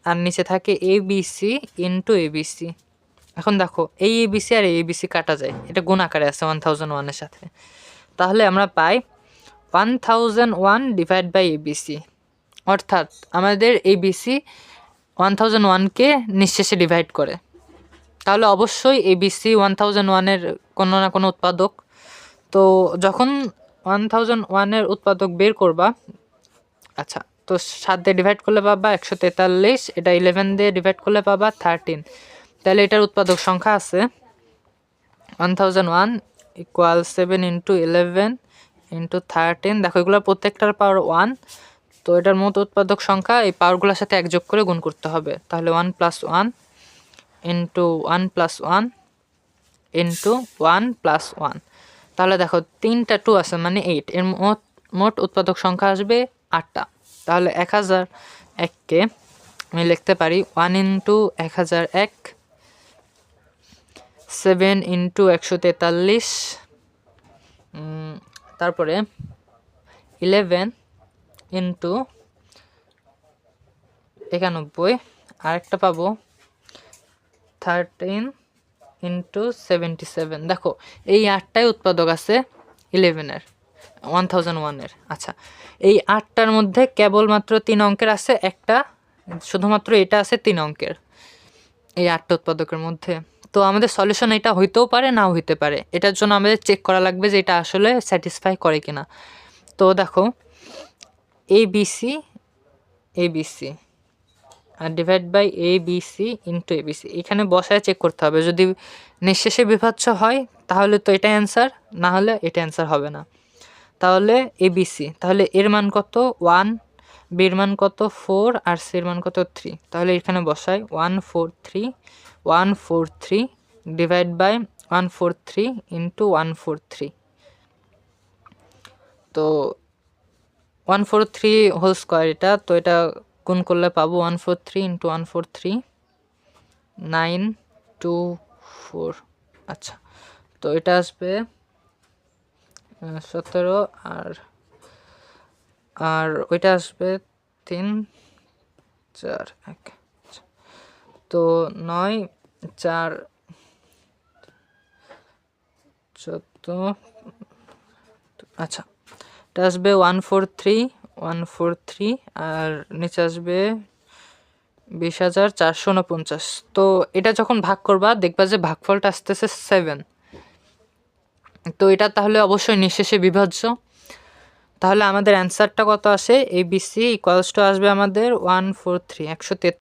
আর নিচে থাকে ABC into ABC। এখন দেখো এই ABC আর ABC কাটা যায়, এটা গুণ আকারে আছে 1001 সাথে। তাহলে আমরা পাই 1001 ডিভাইড বাই ABC, অর্থাৎ আমাদের ABC 1001কে নিঃশেষে ডিভাইড করে। তাহলে অবশ্যই ABC 1001-এর কোনো না কোনো উৎপাদক। তো যখন 1001-এর উৎপাদক বের করবা, আচ্ছা, তো 7 দিয়ে ডিভাইড করলে পাবা 143, এটা 11 দিয়ে ডিভাইড করলে পাবা 13। তাহলে এটার উৎপাদক সংখ্যা আছে 1001 ইকুয়াল 7 ইন্টু 11 ইন্টু 13। দেখো এগুলোর প্রত্যেকটার পাওয়ার 1, তো এটার মোট উৎপাদক সংখ্যা এই পাওয়ারগুলোর সাথে এক যোগ করে গুণ করতে হবে। তাহলে 1 + 1 ইন্টু 1 + 1 ইন্টু 1 + 1। তাহলে দেখো 3টা 2 আছে মানে 8, এর মোট উৎপাদক সংখ্যা আসবে 8টা। তাহলে 1001কে আমি লিখতে পারি 1 ইন্টু 1001, 7 ইন্টু 143, তারপরে 11 ইন্টু 91, আরেকটা পাবো 13 ইন্টু 77। দেখো এই 8টাই উৎপাদক আছে 11-এর 1001-এর। আচ্ছা, এই 8টার মধ্যে কেবলমাত্র 3 অঙ্কের আছে একটা, শুধুমাত্র এটা আছে 3 অঙ্কের এই 8টা উৎপাদকের মধ্যে। তো আমাদের সলিউশন এটা হইতেও পারে নাও হইতে পারে, এটার জন্য আমাদের চেক করা লাগবে যে এটা আসলে স্যাটিসফাই করে কিনা। তো দেখো ABC আর divide by ABC into ABC, এখানে বসায় চেক করতে হবে। যদি নিঃশেষে বিভাজ্য হয় তাহলে তো এটা অ্যান্সার, না হলে এটা অ্যান্সার হবে না। তাহলে ABC, তাহলে এর মান কত 1, বির মান কত 4, আর সির মান কত 3। তাহলে এখানে বসাই 143 ডিভাইড বাই 143 ইন্টু 143। তো 143 হোল স্কোয়ার এটা, তো এটা গুণ করলে পাবো 143 ইন্টু 143 924। আচ্ছা, তো এটা আসবে 17, আর ওইটা আসবে 3 4 1। তো 9 4 14। আচ্ছা, এটা আসবে 143 আর নিচে আসবে 20,449। তো এটা যখন ভাগ করবা দেখবা যে ভাগফলটা আসতেছে 7। তো এটা তাহলে অবশ্যই নিঃশেষে বিভাজ্য। তাহলে আমাদের অ্যান্সারটা কত আসে, ABC ইকুয়ালস টু আসবে আমাদের 143